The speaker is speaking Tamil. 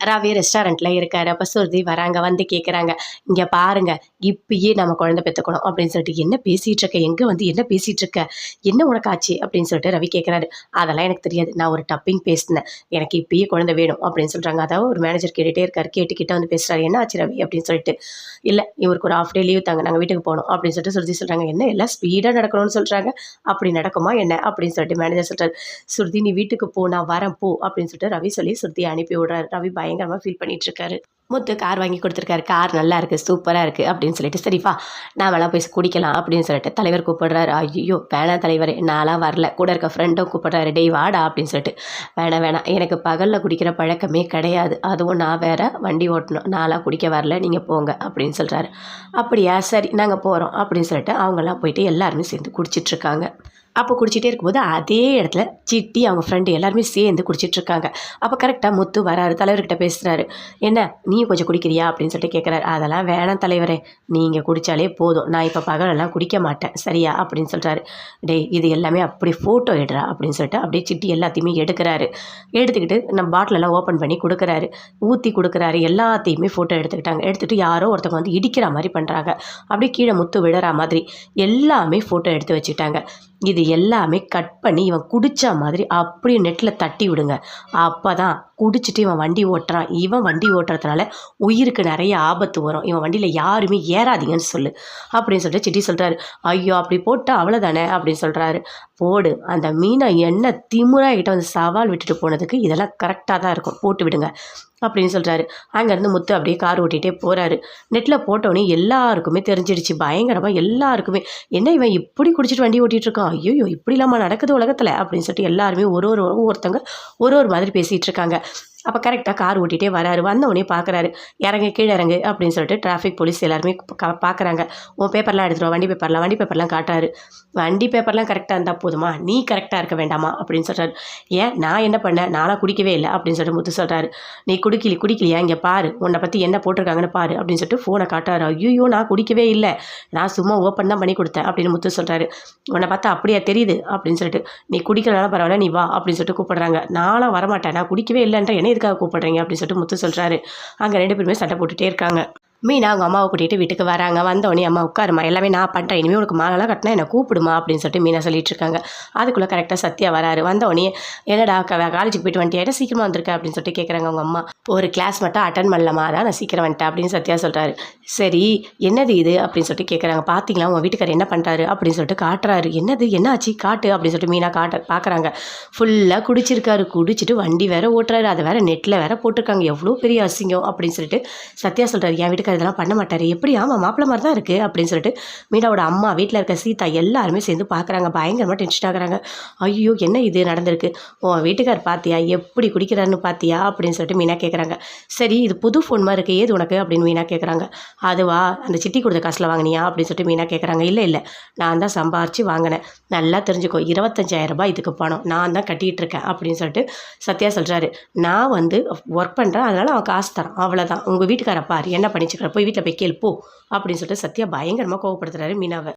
ரவி ரெஸ்டாரண்ட்டில் இருக்காரு. அப்போ சுருதி வராங்க. வந்து கேட்குறாங்க, இங்கே பாருங்க, இப்பயே நம்ம குழந்தை பெற்றுக்கணும் அப்படின்னு சொல்லிட்டு, என்ன பேசிகிட்டு இருக்க, எங்கே வந்து என்ன பேசிகிட்டு இருக்க, என்ன உனக்கு ஆச்சு அப்படின்னு சொல்லிட்டு ரவி கேட்குறாரு. அதெல்லாம் எனக்கு தெரியாது, நான் ஒரு டப்பிங் பேசினேன், எனக்கு இப்பயே குழந்தை வேணும் அப்படின்னு சொல்கிறாங்க. அதாவது ஒரு மேனேஜர் கேட்டுகிட்டே இருக்காரு. கேட்டுக்கிட்ட வந்து பேசுகிறாரு, என்ன ஆச்சு ரவி அப்படின்னு சொல்லிட்டு. இல்லை, இவருக்கு ஒரு ஹாஃப் டே லீவ் தாங்க, நாங்கள் வீட்டுக்கு போகணும் அப்படின்னு சொல்லிட்டு சுருதி சொல்கிறாங்க. என்ன எல்லாம் ஸ்பீடாக நடக்கணும்னு சொல்கிறாங்க, அப்படி நடக்குமா என்ன அப்படின்னு சொல்லிட்டு மேனேஜர் சொல்கிறார். சுருதி நீ வீட்டுக்கு போ, நான் வரேன் போ அப்படின்னு சொல்லிட்டு ரவி சொல்லி சுருதியை அனுப்பி விடுறாரு. ரவி பயங்கரமாக ஃபீல் பண்ணிட்டு இருக்காரு. முத்து கார் வாங்கி கொடுத்துருக்காரு. கார் நல்லா இருக்குது, சூப்பராக இருக்குது அப்படின்னு சொல்லிட்டு, சரிப்பா நாமெல்லாம் போய் குடிக்கலாம் அப்படின்னு சொல்லிட்டு தலைவர் கூப்பிடுறாரு. ஐயோ வேணாம் தலைவர், நான்லாம் வரல, கூட இருக்க ஃப்ரெண்டும் கூப்பிடுறாரு, டேய் வாடா அப்படின்னு சொல்லிட்டு. வேணாம், எனக்கு பகலில் குடிக்கிற பழக்கமே கிடையாது, அதுவும் நான் வேற வண்டி ஓட்டணும், நான்லாம் குடிக்க வரல, நீங்கள் போங்க அப்படின்னு சொல்கிறாரு. அப்படியா, சரி நாங்கள் போகிறோம் அப்படின்னு சொல்லிட்டு அவங்கெல்லாம் போயிட்டு எல்லாருமே சேர்ந்து குடிச்சிட்ருக்காங்க. அப்போ குடிச்சிட்டே இருக்கும்போது அதே இடத்துல சிட்டி அவங்க ஃப்ரெண்டு எல்லாருமே சேர்ந்து குடிச்சிட்ருக்காங்க. அப்போ கரெக்டாக முத்து வராரு, தலைவர்கிட்ட பேசுகிறாரு. என்ன நீயும் கொஞ்சம் குடிக்கிறியா அப்படின்னு சொல்லிட்டு கேட்குறாரு. அதெல்லாம் வேணாம் தலைவரே, நீங்கள் குடித்தாலே போதும், நான் இப்போ பகலெல்லாம் குடிக்க மாட்டேன் சரியா அப்படின்னு சொல்கிறாரு. டேய் இது எல்லாமே அப்படி ஃபோட்டோ எடுறா அப்படின்னு சொல்லிட்டு அப்படியே சிட்டி எல்லாத்தையுமே எடுக்கிறாரு. எடுத்துக்கிட்டு நம்ம பாட்டிலெல்லாம் ஓப்பன் பண்ணி கொடுக்குறாரு, ஊற்றி கொடுக்குறாரு. எல்லாத்தையுமே ஃபோட்டோ எடுத்துக்கிட்டாங்க. எடுத்துகிட்டு யாரோ ஒருத்தவங்க வந்து இடிக்கிற மாதிரி பண்ணுறாங்க, அப்படியே கீழே முத்து விடுற மாதிரி எல்லாமே ஃபோட்டோ எடுத்து வச்சுட்டாங்க. இது எல்லாமே கட் பண்ணி இவன் குடித்த மாதிரி அப்படியே நெட்டில் தட்டி விடுங்க. அப்போ தான் குடிச்சிட்டு இவன் வண்டி ஓட்டுறான், இவன் வண்டி ஓட்டுறதுனால உயிருக்கு நிறைய ஆபத்து வரும், இவன் வண்டியில் யாருமே ஏறாதீங்கன்னு சொல்லு அப்படின்னு சொல்லிட்டு சிட்டி சொல்கிறாரு. ஐயோ அப்படி போட்டால் அவ்வளோதானே அப்படின்னு சொல்கிறாரு. போடு, அந்த மீனை என்ன திமுறாகிட்ட வந்து சவால் விட்டுட்டு போனதுக்கு இதெல்லாம் கரெக்டாக தான் இருக்கும், போட்டு விடுங்க அப்படின்னு சொல்கிறாரு. அங்கேருந்து முத்து அப்படியே கார் ஓட்டிகிட்டே போகிறாரு. நெட்டில் போட்டோன்னே எல்லாருக்குமே தெரிஞ்சிடுச்சு, பயங்கரமாக எல்லாருக்குமே, என்ன இவன் இப்படி குடிச்சிட்டு வண்டி ஓட்டிகிட்டு இருக்கான், ஐயோ இப்படி இல்லாமல் நடக்குது உலகத்தில் அப்படின்னு சொல்லிட்டு எல்லாருமே ஒருத்தவங்க ஒரு மாதிரி பேசிகிட்டு இருக்காங்க. அப்போ கரெக்டாக கார் ஓட்டிகிட்டே வராரு. வந்தவொடனே பார்க்குறாரு, இறங்கு கீழே இறங்கு அப்படின்னு சொல்லிட்டு டிராஃபிக் போலீஸ் எல்லாருமே பார்க்குறாங்க. உன் பேப்பர்லாம் எடுத்துருவோம், வண்டி பேப்பர்லாம் காட்டுறாரு. வண்டி பேப்பர்லாம் கரெக்டாக இருந்தால் போதுமா, நீ கரெக்டாக இருக்க வேண்டாமா அப்படின்னு சொல்கிறாரு. ஏன் நான் என்ன பண்ணேன், நானாக குடிக்கவே இல்லை அப்படின்னு சொல்லிட்டு முத்து சொல்கிறாரு. நீ குடிக்கலையா, இங்கே பாரு உன்னை பற்றி என்ன போட்டிருக்காங்கன்னு பாரு அப்படின்னு சொல்லிட்டு ஃபோனை காட்டுறாரு. ஐயோ நான் குடிக்கவே இல்லை, நான் சும்மா ஓப்பன் தான் பண்ணி கொடுத்தேன் அப்படின்னு முத்து சொல்கிறாரு. உன்னை பார்த்தா அப்படியா தெரியுது அப்படின்னு சொல்லிட்டு, நீ குடிக்கிறனால பரவாயில்ல நீ வா அப்படின்னு சொல்லிட்டு கூப்பிடுறாங்க. நானும் வரமாட்டேன், நான் குடிக்கவே இல்லைன்ற என்ன எதுக்காக கூப்பிடுறீங்க அப்படின்னு சொல்லிட்டு முத்து சொல்கிறாரு. அங்கே 2 பேருமே சண்டை போட்டுகிட்டே இருக்காங்க. மீனா அவங்க அம்மாவை கூட்டிகிட்டு வீட்டுக்கு வராங்க. வந்தோடனே அம்மா உட்காருமா, எல்லாமே நான் பண்ணுறேன், இனிமேல் உனக்கு மாலைலாம் கட்டினா என்னை கூப்பிடுமா அப்படின்னு சொல்லிட்டு மீனா சொல்லிட்டு இருக்காங்க. அதுக்குள்ளே கரெக்டாக சத்யா வராரு. வந்தோடனே என்னடா காலேஜுக்கு போயிட்டு வந்துட்டியா, சீக்கிரமாக வந்திருக்க அப்படின்னு சொல்லிட்டு கேட்குறாங்க அவங்க அம்மா. ஒரு கிளாஸ் மட்டும் அட்டன் பண்ணலாமா, அதான் நான் சீக்கிரம் வந்துட்டேன் அப்படின்னு சத்யா சொல்கிறாரு. சரி என்னது இது அப்படின்னு சொல்லிட்டு கேட்குறாங்க. பார்த்தீங்களா உங்கள் வீட்டுக்காரர் என்ன பண்ணுறாரு அப்படின்னு சொல்லிட்டு காட்டுறாரு. என்னது என்ன ஆச்சு காட்டு அப்படின்னு சொல்லிட்டு மீனா பார்க்குறாங்க. ஃபுல்லாக குடிச்சிருக்காரு, குடிச்சிட்டு வண்டி வேற ஓட்டுறாரு, அதை வேற நெட்டில் வேற போட்டிருக்காங்க, எவ்வளோ பெரிய அசிங்கம் அப்படின்னு சொல்லிட்டு சத்யா சொல்கிறாரு. என் வீட்டுக்காரர் இதெல்லாம் பண்ண மாட்டார், எப்படி ஆமாம் மாப்பிள்ளை மாதிரி தான் இருக்குது அப்படின்னு சொல்லிட்டு மீனாவோட அம்மா, வீட்டில் இருக்க சீதா எல்லாருமே சேர்ந்து பார்க்குறாங்க. பயங்கரமாக டென்ஷன் ஆகுறாங்க. ஐயோ என்ன இது நடந்திருக்கு, உன் வீட்டுக்கார் பார்த்தியா எப்படி குடிக்கிறாருன்னு பார்த்தியா அப்படின்னு சொல்லிட்டு மீனா கேட்குறாங்க. சரி இது புது ஃபோன் மாதிரி இருக்குது, ஏது உனக்கு அப்படின்னு மீனா கேட்குறாங்க. அதுவா அந்த சிட்டி கொடுத்த காசில் வாங்கினியா அப்படின்னு சொல்லிட்டு மீனா கேட்குறாங்க. இல்லை நான் தான் சம்பாரித்து வாங்கினேன், நல்லா தெரிஞ்சுக்கோ, 25,000 ரூபாய் இதுக்கு பணம், நான் தான் கட்டிகிட்டு இருக்கேன் அப்படின்னு சொல்லிட்டு சத்யா சொல்கிறாரு. நான் வந்து ஒர்க் பண்ணுறேன், அதனால் அவன் காசு தரான், அவ்வளோதான், உங்கள் வீட்டுக்கார பாரு என்ன பண்ணிச்சுக்கிற, போய் வீட்டில் போய் கேள்வி போ அப்படின்னு சொல்லிட்டு சத்யா பயங்கரமாக கோவப்படுத்துறாரு மீனாவை.